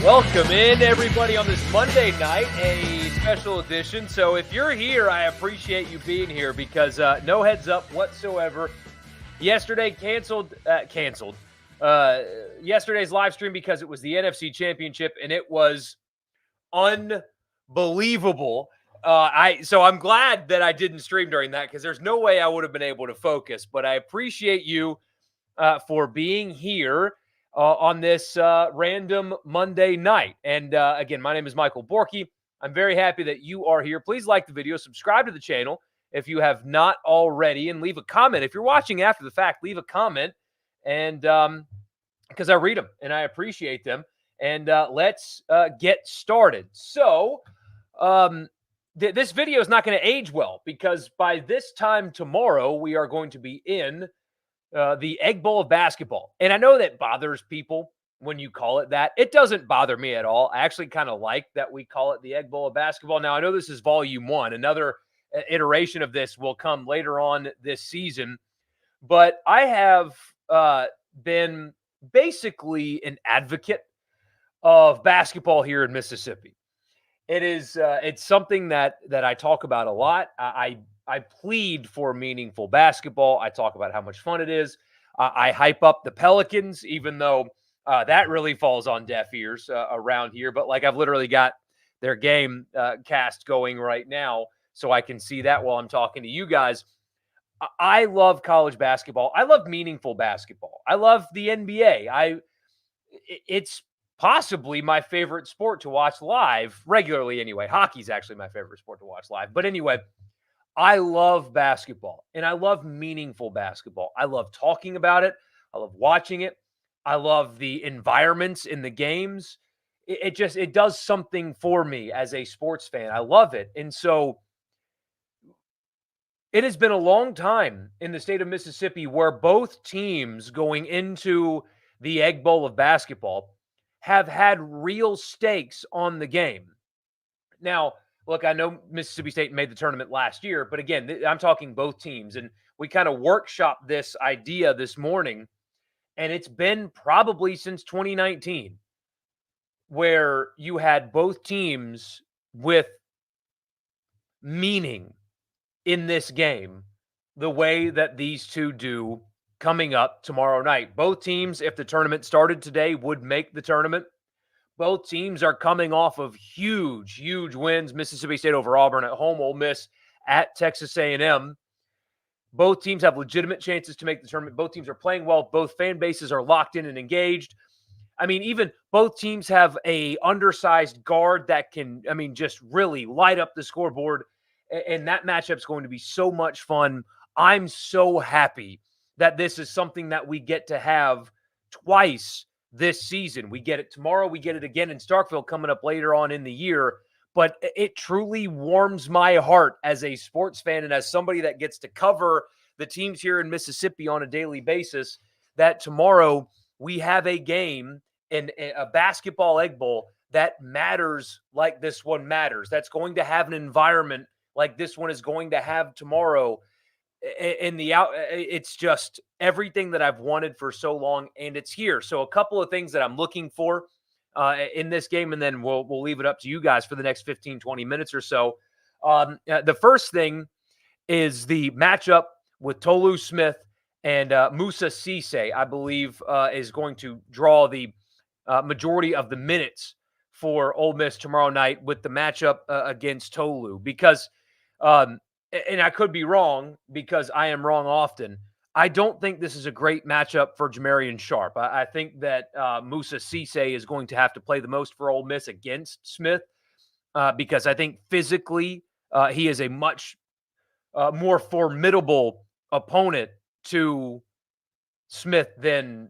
Welcome in, everybody, on this Monday night, a special edition. So if you're here, I appreciate you being here because no heads up whatsoever. Yesterday canceled yesterday's live stream because it was the NFC Championship, and it was unbelievable. So I'm glad that I didn't stream during that because there's no way I would have been able to focus. But I appreciate you for being here on this random Monday night. And again, my name is Michael Borky. I'm very happy that you are here. Please like the video, subscribe to the channel if you have not already, and leave a comment. If you're watching after the fact, leave a comment, and because I read them and I appreciate them. And let's get started. So this video is not going to age well because by this time tomorrow, we are going to be in the Egg Bowl of basketball. And I know that bothers people when you call it that. It doesn't bother me at all. I actually kind of like that we call it the Egg Bowl of basketball. Now, I know this is volume 1. Another iteration of this will come later on this season. But I have been basically an advocate of basketball here in Mississippi. It is it's something that I talk about a lot. I plead for meaningful basketball. I talk about how much fun it is. I hype up the Pelicans, even though that really falls on deaf ears around here. But like I've literally got their game cast going right now, so I can see that while I'm talking to you guys. I love college basketball. I love meaningful basketball. I love the NBA. It's possibly my favorite sport to watch live regularly anyway. Hockey's actually my favorite sport to watch live. But anyway, I love basketball, and I love meaningful basketball. I love talking about it. I love watching it. I love the environments in the games. It does something for me as a sports fan. I love it. And so it has been a long time in the state of Mississippi where both teams going into the Egg Bowl of basketball have had real stakes on the game. Now, look, I know Mississippi State made the tournament last year, but again, I'm talking both teams. And we kind of workshopped this idea this morning, and it's been probably since 2019 where you had both teams with meaning in this game the way that these two do coming up tomorrow night. Both teams, if the tournament started today, would make the tournament. Both teams are coming off of huge wins. Mississippi State over Auburn at home, Ole Miss at Texas A&M. Both teams have legitimate chances to make the tournament. Both teams are playing well. Both fan bases are locked in and engaged. I mean, even both teams have a undersized guard that can, just really light up the scoreboard. And that matchup's going to be so much fun. I'm so happy that this is something that we get to have twice this season. We get it tomorrow. We get it again in Starkville coming up later on in the year. But it truly warms my heart as a sports fan and as somebody that gets to cover the teams here in Mississippi on a daily basis, that tomorrow we have a game and a basketball Egg Bowl that matters like this one matters. That's going to have an environment like this one is going to have tomorrow. It's just everything that I've wanted for so long, and it's here. So a couple of things that I'm looking for in this game, and then we'll leave it up to you guys for the next 15, 20 minutes or so. The first thing is the matchup with Tolu Smith and Musa Cisse, I believe, is going to draw the majority of the minutes for Ole Miss tomorrow night with the matchup against Tolu, because and I could be wrong because I am wrong often. I don't think this is a great matchup for Jamarian Sharp. I think that Musa Cisse is going to have to play the most for Ole Miss against Smith because I think physically he is a much more formidable opponent to Smith than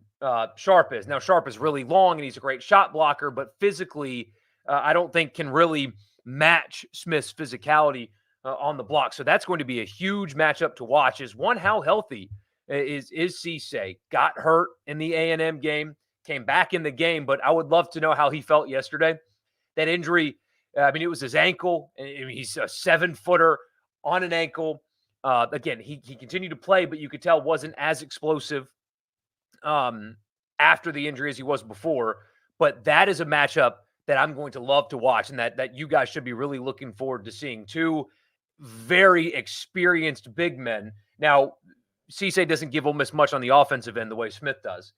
Sharp is. Now, Sharp is really long and he's a great shot blocker, but physically I don't think can really match Smith's physicality on the block. So that's going to be a huge matchup to watch. Is one, how healthy is Cisse? Got hurt in the A&M game, came back in the game, but I would love to know how he felt yesterday. That injury, it was his ankle. He's a 7-footer on an ankle. Again, he continued to play, but you could tell wasn't as explosive after the injury as he was before. But that is a matchup that I'm going to love to watch and that you guys should be really looking forward to seeing. Two very experienced big men. Now, Cisse doesn't give Ole Miss much on the offensive end the way Smith does,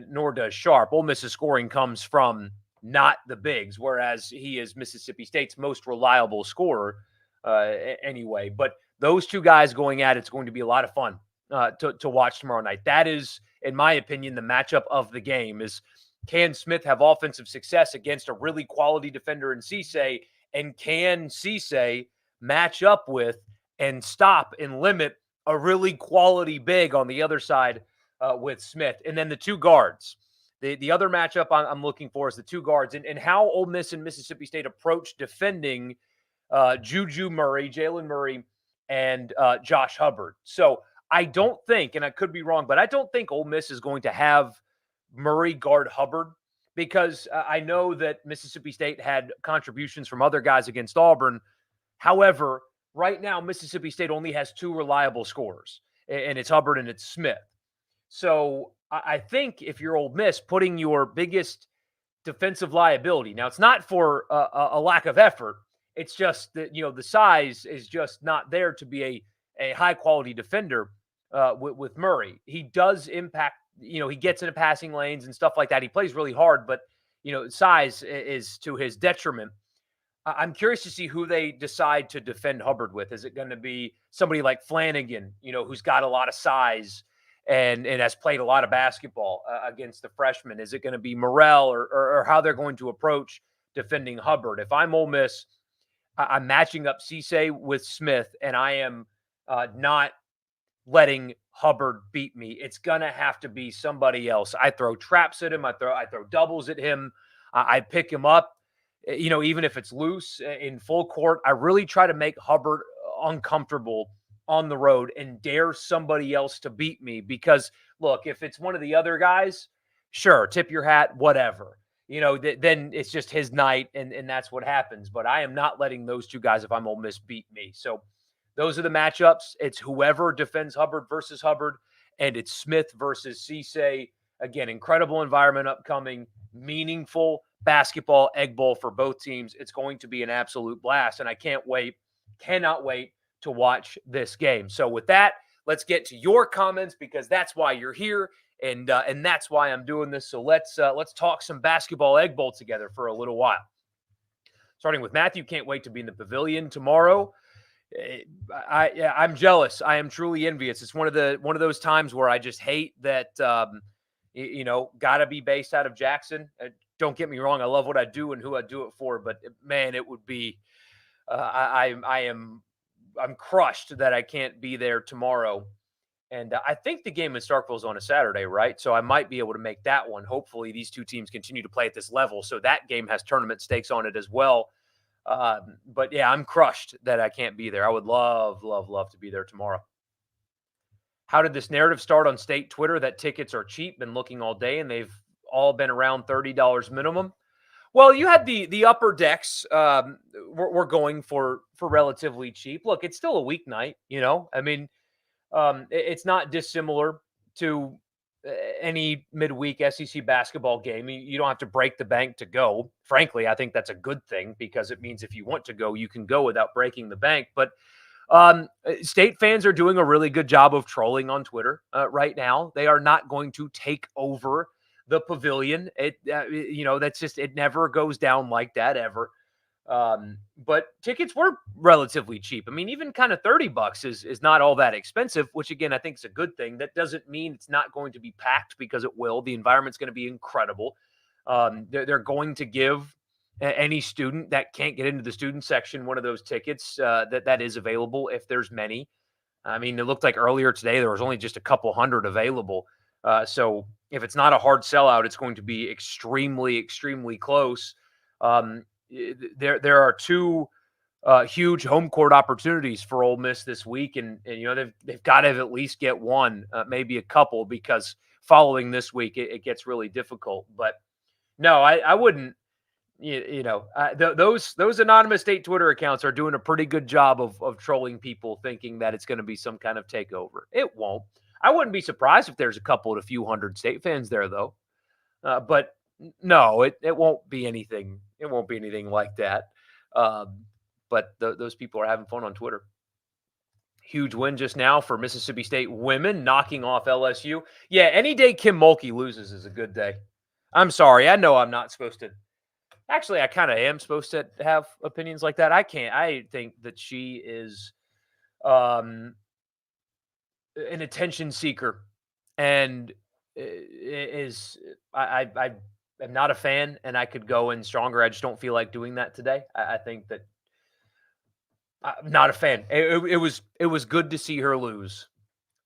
nor does Sharp. Ole Miss's scoring comes from not the bigs, whereas he is Mississippi State's most reliable scorer anyway. But those two guys going at it's going to be a lot of fun to watch tomorrow night. That is, in my opinion, the matchup of the game is can Smith have offensive success against a really quality defender in Cisse, and can Cisse match up with and stop and limit a really quality big on the other side with Smith. And then the two guards. The other matchup I'm looking for is the two guards and how Ole Miss and Mississippi State approach defending Juju Murray, Jalen Murray, and Josh Hubbard. So I don't think, and I could be wrong, but I don't think Ole Miss is going to have Murray guard Hubbard because I know that Mississippi State had contributions from other guys against Auburn. However, right now, Mississippi State only has two reliable scorers, and it's Hubbard and it's Smith. So I think if you're Ole Miss, putting your biggest defensive liability, now it's not for a lack of effort. It's just that, the size is just not there to be a high-quality defender with Murray. He does impact, he gets into passing lanes and stuff like that. He plays really hard, but, size is to his detriment. I'm curious to see who they decide to defend Hubbard with. Is it going to be somebody like Flanagan, who's got a lot of size and has played a lot of basketball against the freshmen? Is it going to be Morrell or how they're going to approach defending Hubbard? If I'm Ole Miss, I'm matching up Cisse with Smith, and I am not letting Hubbard beat me. It's going to have to be somebody else. I throw traps at him. I throw doubles at him. I pick him up. Even if it's loose in full court, I really try to make Hubbard uncomfortable on the road and dare somebody else to beat me. Because, look, if it's one of the other guys, sure, tip your hat, whatever. Then it's just his night, and that's what happens. But I am not letting those two guys, if I'm Ole Miss, beat me. So those are the matchups. It's whoever defends Hubbard versus Hubbard, and it's Smith versus Cisse. Again, incredible environment upcoming, meaningful basketball egg bowl for both teams. It's going to be an absolute blast, and I cannot wait to watch this game. So with that, let's get to your comments because that's why you're here, and that's why I'm doing this. So let's talk some basketball egg bowl together for a little while. Starting with Matthew, can't wait to be in the pavilion tomorrow. I'm jealous. I am truly envious. It's one of those times where I just hate that. Got to be based out of Jackson. Don't get me wrong. I love what I do and who I do it for, but man, it would be, I'm crushed that I can't be there tomorrow. And I think the game in Starkville is on a Saturday, right? So I might be able to make that one. Hopefully these two teams continue to play at this level. So that game has tournament stakes on it as well. But yeah, I'm crushed that I can't be there. I would love, love, love to be there tomorrow. How did this narrative start on state Twitter that tickets are cheap? Been looking all day and they've all been around $30 minimum. Well, you had the upper decks were going for relatively cheap. Look, it's still a weeknight, I mean, it's not dissimilar to any midweek SEC basketball game. You don't have to break the bank to go. Frankly, I think that's a good thing because it means if you want to go, you can go without breaking the bank. But state fans are doing a really good job of trolling on Twitter right now. They are not going to take over the pavilion. That's just, it never goes down like that ever. But tickets were relatively cheap. I mean, even kind of $30 is not all that expensive, which again, I think is a good thing. That doesn't mean it's not going to be packed because it will. The environment's going to be incredible. They're going to give any student that can't get into the student section one of those tickets that is available if there's many. I mean, it looked like earlier today there was only just a couple hundred available. So if it's not a hard sellout, it's going to be extremely, extremely close. There are two huge home court opportunities for Ole Miss this week, and they've got to at least get one, maybe a couple, because following this week it gets really difficult. But no, I wouldn't. Those anonymous state Twitter accounts are doing a pretty good job of trolling people, thinking that it's going to be some kind of takeover. It won't. I wouldn't be surprised if there's a couple to few hundred state fans there, though. But No, it won't be anything. It won't be anything like that. But those people are having fun on Twitter. Huge win just now for Mississippi State women, knocking off LSU. Yeah, any day Kim Mulkey loses is a good day. I'm sorry. I know I'm not supposed to. Actually, I kind of am supposed to have opinions like that. I can't. I think that she is um, an attention seeker, and is I am not a fan, and I could go in stronger. I just don't feel like doing that today. I think that I'm not a fan. It was good to see her lose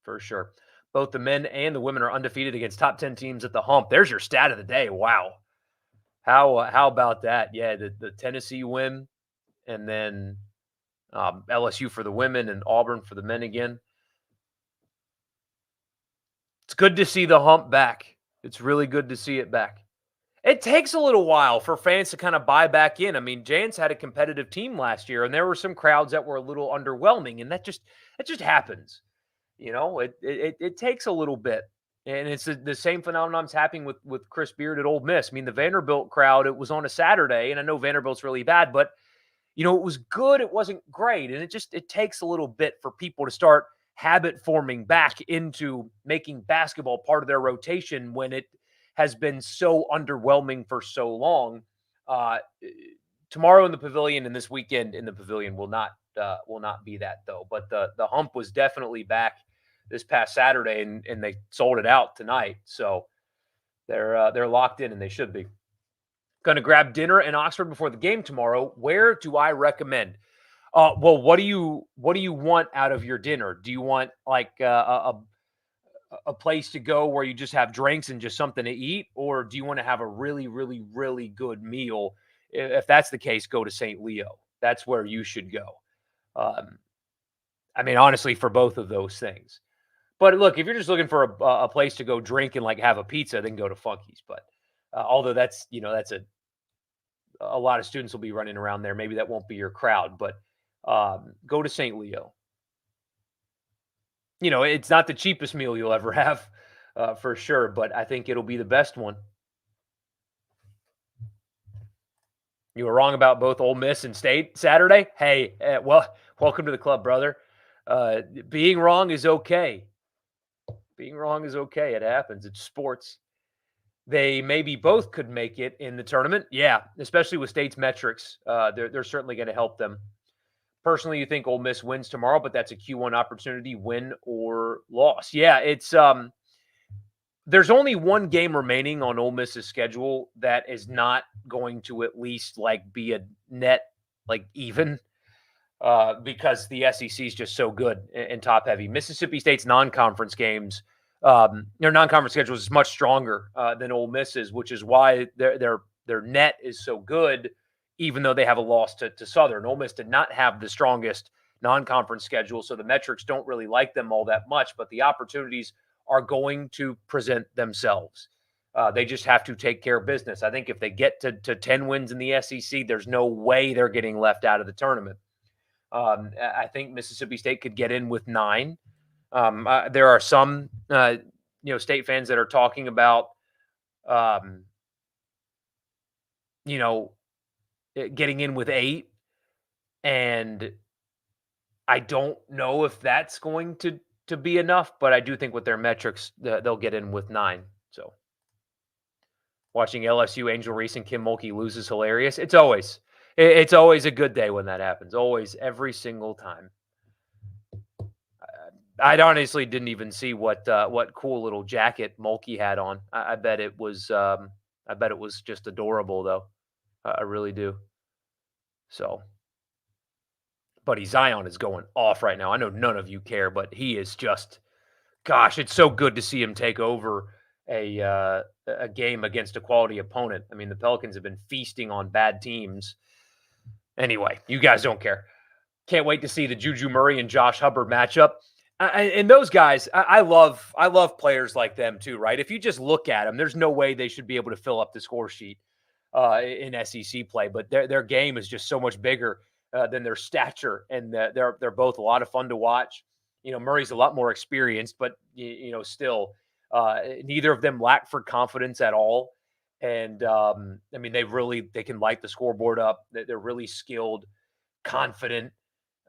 for sure. Both the men and the women are undefeated against top 10 teams at the hump. There's your stat of the day. Wow. How about that? Yeah, the Tennessee win, and then LSU for the women and Auburn for the men again. It's good to see the hump back. It's really good to see it back. It takes a little while for fans to kind of buy back in. I mean, Giants had a competitive team last year, and there were some crowds that were a little underwhelming, and that just happens. It takes a little bit, and it's the same phenomenon's happening with Chris Beard at Ole Miss. I mean, the Vanderbilt crowd. It was on a Saturday, and I know Vanderbilt's really bad, but it was good. It wasn't great, and it takes a little bit for people to start habit forming back into making basketball part of their rotation when it has been so underwhelming for so long. Uh, Tomorrow in the pavilion and this weekend in the pavilion will not be that though. But the hump was definitely back this past Saturday, and they sold it out tonight. So they're locked in, and they should be. Going to grab dinner in Oxford before the game tomorrow. Where do I recommend? Well, what do you want out of your dinner? Do you want like a place to go where you just have drinks and just something to eat, or do you want to have a really, really, really good meal? If that's the case, go to St. Leo. That's where you should go. Um, I mean, honestly, for both of those things. But look, if you're just looking for a place to go drink and like have a pizza, then go to Funky's. But although that's a lot of students will be running around there. Maybe that won't be your crowd, but go to St. Leo. It's not the cheapest meal you'll ever have, for sure, but I think it'll be the best one. You were wrong about both Ole Miss and State Saturday. Hey, well, welcome to the club, brother. Being wrong is okay. Being wrong is okay. It happens. It's sports. They maybe both could make it in the tournament. Yeah, especially with State's metrics. They're certainly going to help them. Personally, you think Ole Miss wins tomorrow, but that's a Q1 opportunity, win or loss. Yeah, it's there's only one game remaining on Ole Miss's schedule that is not going to at least like be a net like even because the SEC is just so good and top heavy. Mississippi State's non-conference games, their non-conference schedule is much stronger than Ole Miss's, which is why their net is so good, even though they have a loss to Southern. Ole Miss did not have the strongest non-conference schedule, so the metrics don't really like them all that much, but the opportunities are going to present themselves. They just have to take care of business. I think if they get to 10 wins in the SEC, there's no way they're getting left out of the tournament. I think Mississippi State could get in with 9. There are some, State fans that are talking about, getting in with 8, and I don't know if that's going to be enough, but I do think with their metrics, they'll get in with 9. So watching LSU, Angel Reese, and Kim Mulkey lose is hilarious. It's always a good day when that happens. Always, every single time. I honestly didn't even see what cool little jacket Mulkey had on. I bet it was just adorable though. I really do. So, Buddy Zion is going off right now. I know none of you care, but he is just, gosh, it's so good to see him take over a game against a quality opponent. I mean, the Pelicans have been feasting on bad teams. Anyway, you guys don't care. Can't wait to see the Juju Murray and Josh Hubbard matchup. And those guys, I love players like them too, right? If you just look at them, there's no way they should be able to fill up the score sheet in SEC play. But their game is just so much bigger than their stature, and they're both a lot of fun to watch. Murray's a lot more experienced, but still, neither of them lack for confidence at all. And I mean, they can light the scoreboard up. They're really skilled, confident.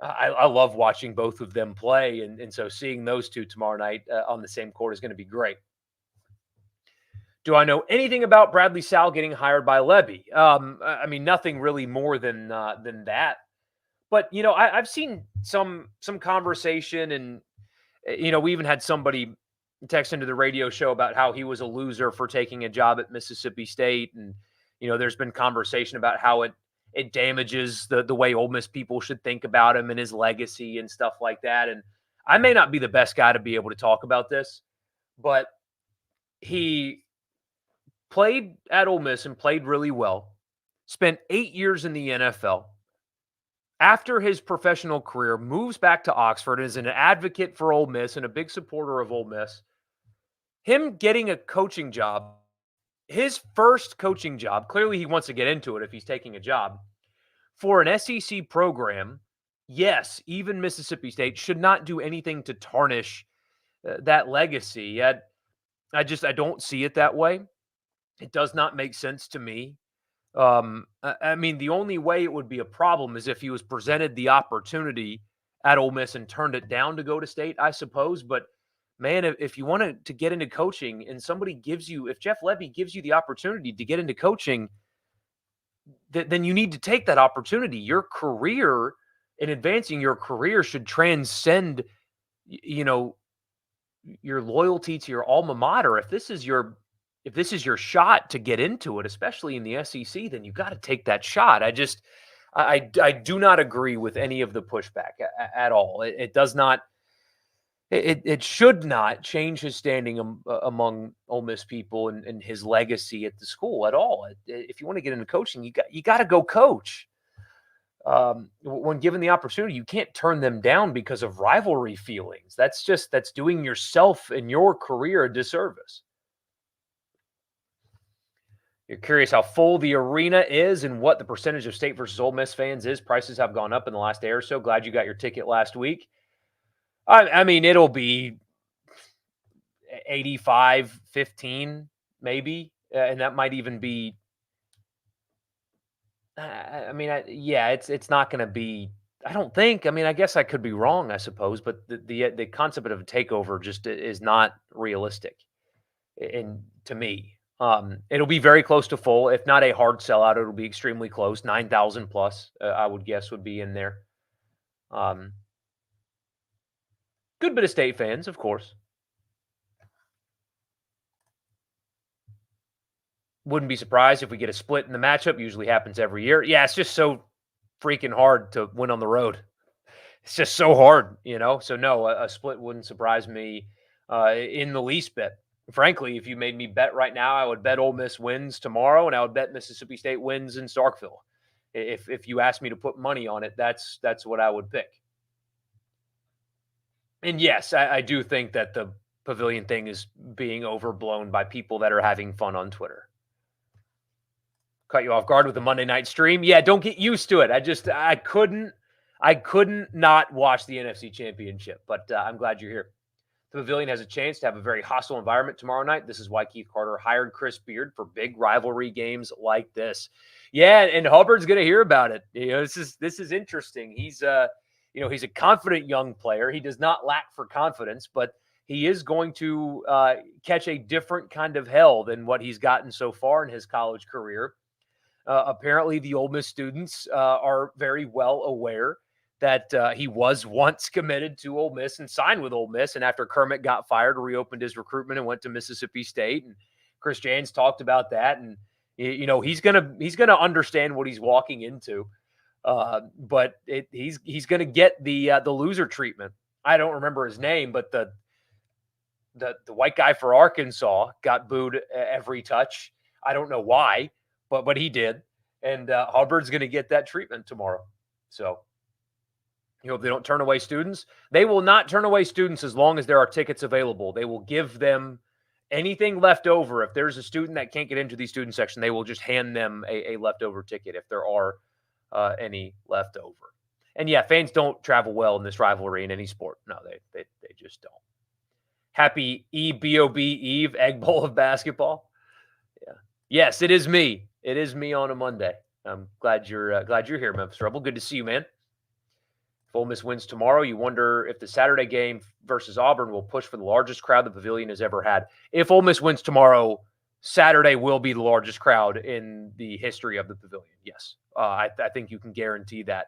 I love watching both of them play, and so seeing those two tomorrow night on the same court is going to be great. Do I know anything about Bradley Sal getting hired by Levy? I mean, nothing really more than that. But I've seen some conversation, and we even had somebody text into the radio show about how he was a loser for taking a job at Mississippi State, and there's been conversation about how it damages the way Ole Miss people should think about him and his legacy and stuff like that. And I may not be the best guy to be able to talk about this, but he played at Ole Miss and played really well. Spent 8 years in the NFL. After his professional career, moves back to Oxford and is an advocate for Ole Miss and a big supporter of Ole Miss. Him getting a coaching job, his first coaching job, clearly he wants to get into it if he's taking a job, for an SEC program, yes, even Mississippi State should not do anything to tarnish that legacy. I don't see it that way. It does not make sense to me. I mean, the only way it would be a problem is if he was presented the opportunity at Ole Miss and turned it down to go to State, I suppose. But man, if you wanted to get into coaching and if Jeff Levy gives you the opportunity to get into coaching, then you need to take that opportunity. Your career and advancing your career should transcend, your loyalty to your alma mater. If this is your shot to get into it, especially in the SEC, then you got to take that shot. I do not agree with any of the pushback at all. It does not. It should not change his standing among Ole Miss people and his legacy at the school at all. If you want to get into coaching, you got to go coach. When given the opportunity, you can't turn them down because of rivalry feelings. That's doing yourself and your career a disservice. You're curious how full the arena is and what the percentage of State versus Ole Miss fans is. Prices have gone up in the last day or so. Glad you got your ticket last week. I mean, it'll be 85-15 maybe, and that might even be. It's not going to be. I don't think. I mean, I guess I could be wrong, I suppose, but the concept of a takeover just is not realistic, and to me. It'll be very close to full. If not a hard sellout, it'll be extremely close. 9,000 plus, I would guess, would be in there. Good bit of State fans, of course. Wouldn't be surprised if we get a split in the matchup. Usually happens every year. Yeah, it's just so freaking hard to win on the road. It's just so hard, So no, a split wouldn't surprise me in the least bit. Frankly, if you made me bet right now, I would bet Ole Miss wins tomorrow, and I would bet Mississippi State wins in Starkville. If you asked me to put money on it, that's what I would pick. And yes, I do think that the pavilion thing is being overblown by people that are having fun on Twitter. Cut you off guard with the Monday night stream. Yeah, don't get used to it. I couldn't not watch the NFC Championship, but I'm glad you're here. The Pavilion has a chance to have a very hostile environment tomorrow night. This is why Keith Carter hired Chris Beard for big rivalry games like this. Yeah, and Hubbard's going to hear about it. This is interesting. He's he's a confident young player. He does not lack for confidence, but he is going to catch a different kind of hell than what he's gotten so far in his college career. Apparently, the Ole Miss students are very well aware that he was once committed to Ole Miss and signed with Ole Miss. And after Kermit got fired, reopened his recruitment and went to Mississippi State. And Chris Jans talked about that. And, he's gonna understand what he's walking into. But he's going to get the loser treatment. I don't remember his name, but the white guy for Arkansas got booed every touch. I don't know why, but he did. And Hubbard's going to get that treatment tomorrow. So, if they don't turn away students, they will not turn away students as long as there are tickets available. They will give them anything left over. If there's a student that can't get into the student section, they will just hand them a leftover ticket if there are any left over. And yeah, fans don't travel well in this rivalry in any sport. No, they just don't. Happy EBOB Eve, Egg Bowl of basketball. Yeah. Yes, it is me. It is me on a Monday. I'm glad you're here, Memphis Rebel. Good to see you, man. If Ole Miss wins tomorrow, you wonder if the Saturday game versus Auburn will push for the largest crowd the Pavilion has ever had. If Ole Miss wins tomorrow, Saturday will be the largest crowd in the history of the Pavilion. Yes, I think you can guarantee that.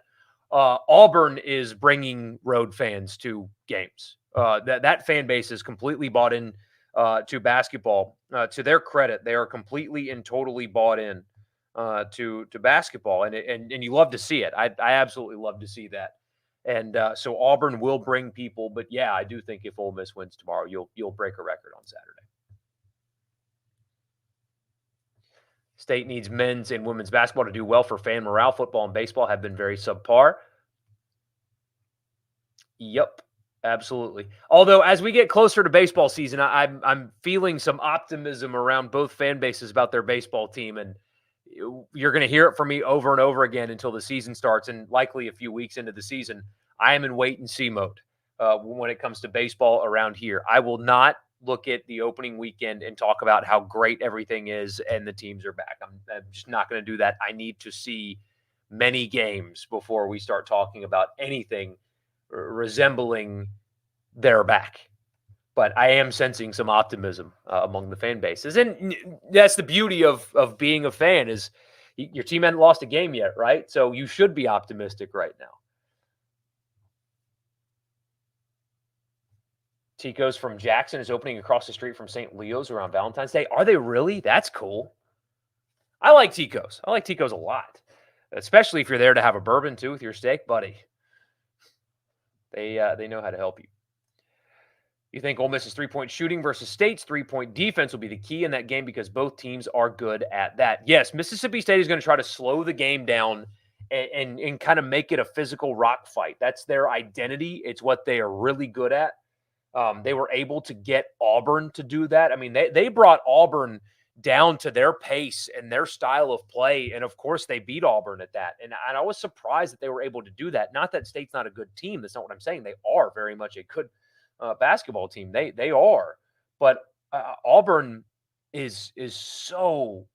Auburn is bringing road fans to games. That fan base is completely bought in to basketball. To their credit, they are completely and totally bought in to basketball, and you love to see it. I absolutely love to see that. And so Auburn will bring people, but yeah, I do think if Ole Miss wins tomorrow, you'll break a record on Saturday. State needs men's and women's basketball to do well for fan morale. Football and baseball have been very subpar. Yep, absolutely. Although as we get closer to baseball season, I'm feeling some optimism around both fan bases about their baseball team, and you're going to hear it from me over and over again until the season starts, and likely a few weeks into the season. I am in wait and see mode when it comes to baseball around here. I will not look at the opening weekend and talk about how great everything is and the teams are back. I'm just not going to do that. I need to see many games before we start talking about anything resembling they're back. But I am sensing some optimism among the fan bases, and that's the beauty of being a fan is your team hasn't lost a game yet, right? So you should be optimistic right now. Tico's from Jackson is opening across the street from St. Leo's around Valentine's Day. Are they really? That's cool. I like Tico's. I like Tico's a lot, especially if you're there to have a bourbon too with your steak, buddy. They know how to help you. You think Ole Miss's three-point shooting versus State's three-point defense will be the key in that game because both teams are good at that. Yes, Mississippi State is going to try to slow the game down and kind of make it a physical rock fight. That's their identity. It's what they are really good at. They were able to get Auburn to do that. I mean, they brought Auburn down to their pace and their style of play. And of course, they beat Auburn at that. And I was surprised that they were able to do that. Not that State's not a good team. That's not what I'm saying. They are very much a good basketball team. They are. But Auburn is so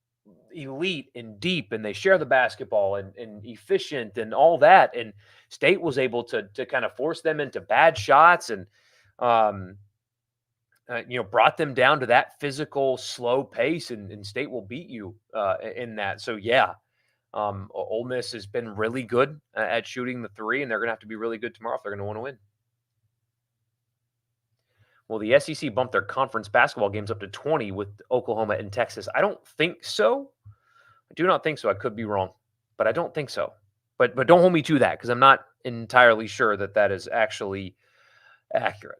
elite and deep, and they share the basketball and efficient and all that. And State was able to kind of force them into bad shots and brought them down to that physical, slow pace, and State will beat you in that. So, yeah, Ole Miss has been really good at shooting the three, and they're going to have to be really good tomorrow if they're going to want to win. Will the SEC bump their conference basketball games up to 20 with Oklahoma and Texas? I don't think so. I do not think so. I could be wrong, but I don't think so. But don't hold me to that because I'm not entirely sure that is actually accurate.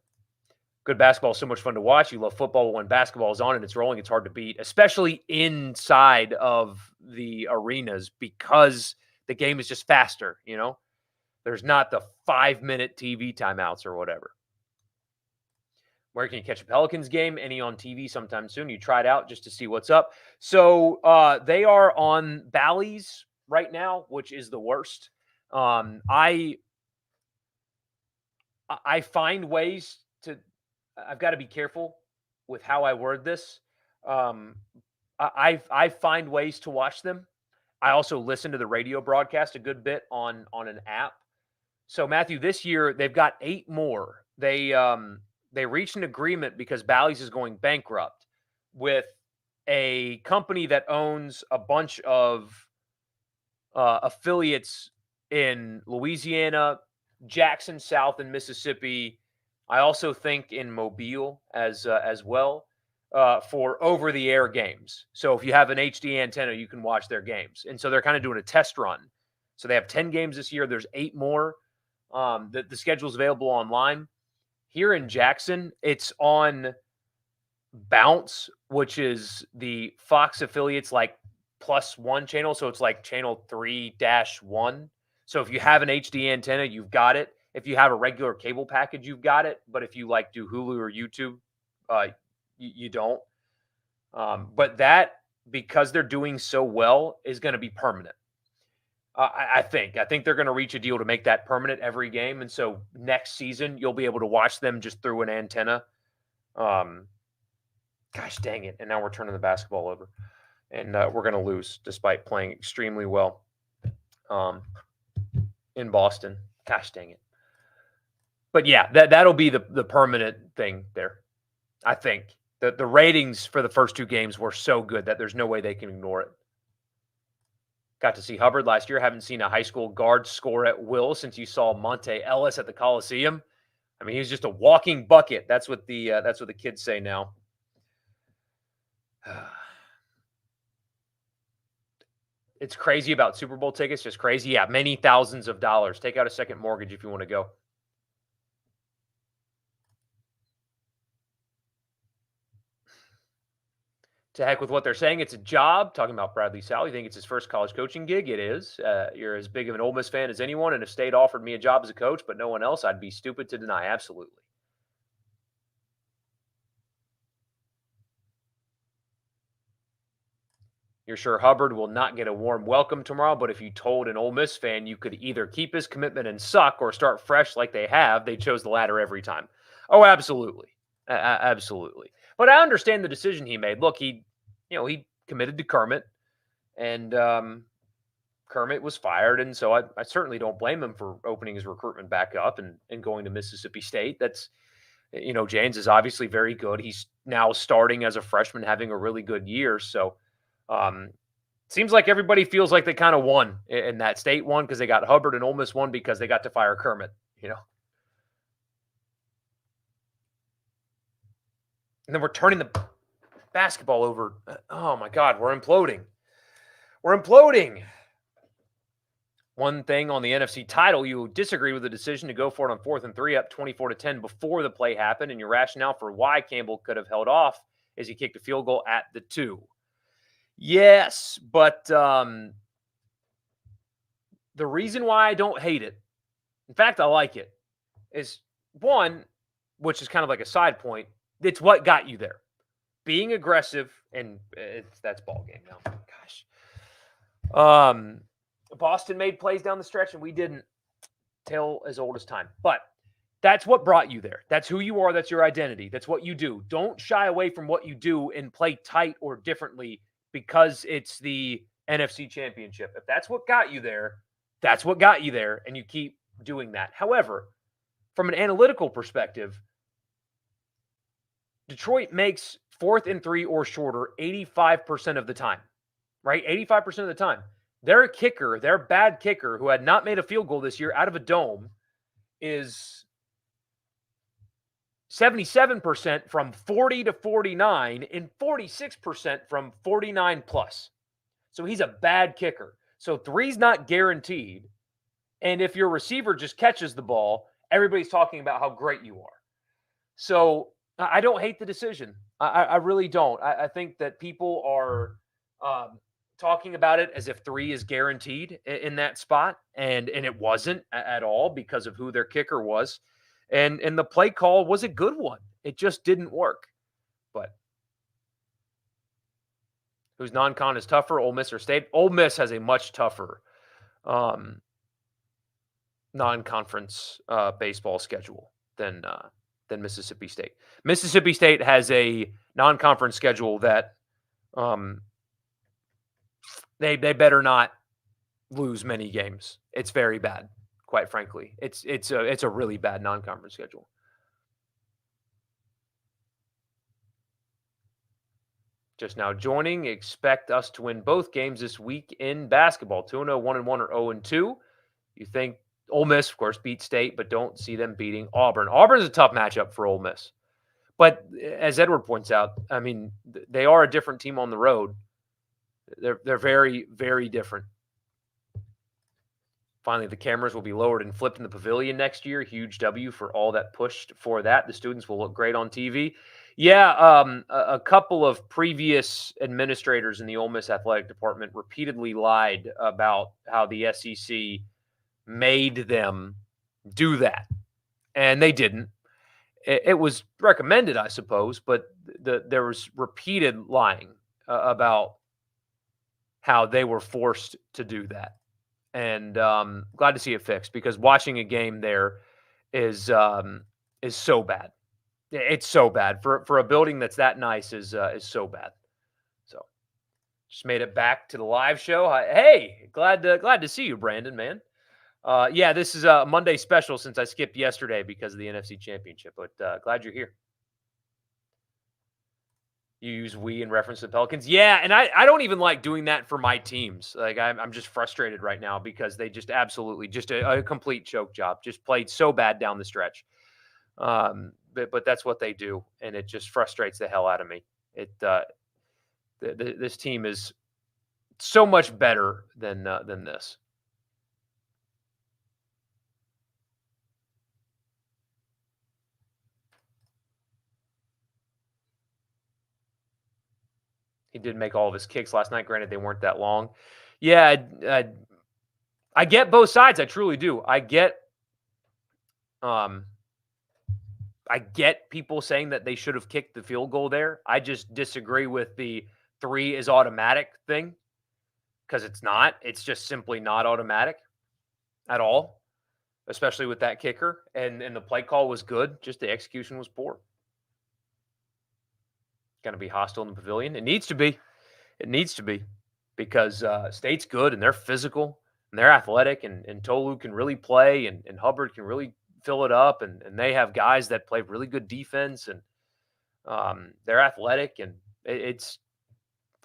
Good basketball is so much fun to watch. You love football when basketball is on and it's rolling. It's hard to beat, especially inside of the arenas because the game is just faster, There's not the 5-minute TV timeouts or whatever. Where can you catch a Pelicans game? Any on TV sometime soon? You try it out just to see what's up. So they are on Bally's right now, which is the worst. I find ways to – I've got to be careful with how I word this. I find ways to watch them. I also listen to the radio broadcast a good bit on an app. So, Matthew, this year they've got 8 more. They reached an agreement because Bally's is going bankrupt with a company that owns a bunch of affiliates in Louisiana, Jackson South, and Mississippi. I also think in Mobile as well for over-the-air games. So if you have an HD antenna, you can watch their games. And so they're kind of doing a test run. So they have 10 games this year. There's 8 more. The schedule is available online. Here in Jackson, it's on Bounce, which is the Fox affiliates like +1 channel. So it's like channel 3-1. So if you have an HD antenna, you've got it. If you have a regular cable package, you've got it. But if you do Hulu or YouTube, you don't. But that, because they're doing so well, is going to be permanent. I think they're going to reach a deal to make that permanent every game. And so next season, you'll be able to watch them just through an antenna. Gosh dang it. And now we're turning the basketball over. and we're going to lose despite playing extremely well in Boston. Gosh dang it. But yeah, that'll be the permanent thing there. I think the ratings for the first 2 games were so good that there's no way they can ignore it. Got to see Hubbard last year. Haven't seen a high school guard score at will since you saw Monte Ellis at the Coliseum. I mean, he's just a walking bucket. That's what the kids say now. It's crazy about Super Bowl tickets. Just crazy. Yeah, many thousands of dollars. Take out a second mortgage if you want to go. To heck with what they're saying. It's a job. Talking about Bradley Sowell. You think it's his first college coaching gig? It is. You're as big of an Ole Miss fan as anyone, and if State offered me a job as a coach, but no one else, I'd be stupid to deny. Absolutely. You're sure Hubbard will not get a warm welcome tomorrow, but if you told an Ole Miss fan you could either keep his commitment and suck or start fresh like they have, they chose the latter every time. Oh, absolutely. Absolutely. But I understand the decision he made. Look, he committed to Kermit, and Kermit was fired, and so I certainly don't blame him for opening his recruitment back up and going to Mississippi State. That's, James is obviously very good. He's now starting as a freshman, having a really good year. So seems like everybody feels like they kind of won in that. State won because they got Hubbard, and Ole Miss won because they got to fire Kermit, And then we're turning the basketball over. Oh my God, we're imploding. We're imploding. One thing on the NFC title, you disagreed with the decision to go for it on 4th and 3 up 24-10 before the play happened, and your rationale for why Campbell could have held off is he kicked a field goal at the 2. Yes, but the reason why I don't hate it, in fact, I like it, is one, which is kind of like a side point, it's what got you there. Being aggressive, and that's ball game now. Gosh. Boston made plays down the stretch, and we didn't till as old as time. But that's what brought you there. That's who you are. That's your identity. That's what you do. Don't shy away from what you do and play tight or differently because it's the NFC Championship. If that's what got you there, that's what got you there, and you keep doing that. However, from an analytical perspective, Detroit makes 4th and 3 or shorter 85% of the time, right? 85% of the time. Their kicker, their bad kicker, who had not made a field goal this year out of a dome, is 77% from 40 to 49 and 46% from 49 plus. So he's a bad kicker. So 3's not guaranteed. And if your receiver just catches the ball, everybody's talking about how great you are. So I don't hate the decision. I really don't. I think that people are talking about it as if 3 is guaranteed in that spot, and it wasn't at all because of who their kicker was. And the play call was a good one. It just didn't work. But whose non-con is tougher, Ole Miss or State? Ole Miss has a much tougher non-conference baseball schedule than Mississippi State. Mississippi State has a non-conference schedule that they better not lose many games. It's very bad, quite frankly. It's a really bad non-conference schedule. Just now joining, expect us to win both games this week in basketball. 2-0, 1-1, or 0-2. You think Ole Miss, of course, beat State, but don't see them beating Auburn. Auburn's a tough matchup for Ole Miss. But as Edward points out, I mean, they are a different team on the road. They're very, very different. Finally, the cameras will be lowered and flipped in the pavilion next year. Huge W for all that pushed for that. The students will look great on TV. Yeah, a couple of previous administrators in the Ole Miss athletic department repeatedly lied about how the SEC made them do that, and they didn't. It was recommended, I suppose, but there was repeated lying about how they were forced to do that. And glad to see it fixed because watching a game there is so bad. It's so bad for a building that's that nice is so bad. So Just made it back to the live show. Hey, glad to see you, Brandon, man. Yeah, this is a Monday special since I skipped yesterday because of the NFC Championship, but glad you're here. You use we in reference to the Pelicans. Yeah, and I don't even like doing that for my teams. Like I'm just frustrated right now because they just absolutely just a complete choke job. Just played so bad down the stretch. But that's what they do, and it just frustrates the hell out of me. This team is so much better than this. He did make all of his kicks last night. Granted, they weren't that long. Yeah, I get both sides. I truly do. Um, I get people saying that they should have kicked the field goal there. I just disagree with the 3 is automatic thing because it's not. It's just simply not automatic at all, especially with that kicker. And the play call was good. Just the execution was poor. Going to be hostile in the pavilion. It needs to be. It needs to be because State's good and they're physical and they're athletic and Tolu can really play and Hubbard can really fill it up and they have guys that play really good defense and they're athletic and it's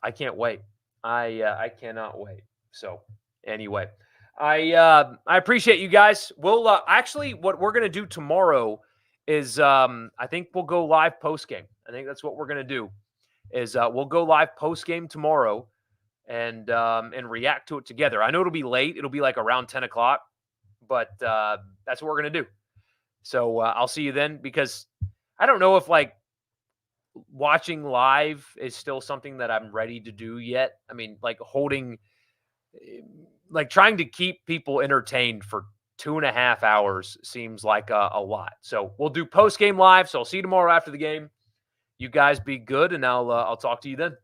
I can't wait. I cannot wait. So anyway, I appreciate you guys. We'll actually what we're gonna do tomorrow is I think we'll go live post game. I think that's what we're gonna do. Is we'll go live post game tomorrow and react to it together. I know it'll be late. It'll be like around 10 o'clock, but that's what we're gonna do. So I'll see you then because I don't know if like watching live is still something that I'm ready to do yet. I mean, like like trying to keep people entertained for 2.5 hours seems like a lot. So we'll do post game live. So I'll see you tomorrow after the game. You guys be good, and I'll talk to you then.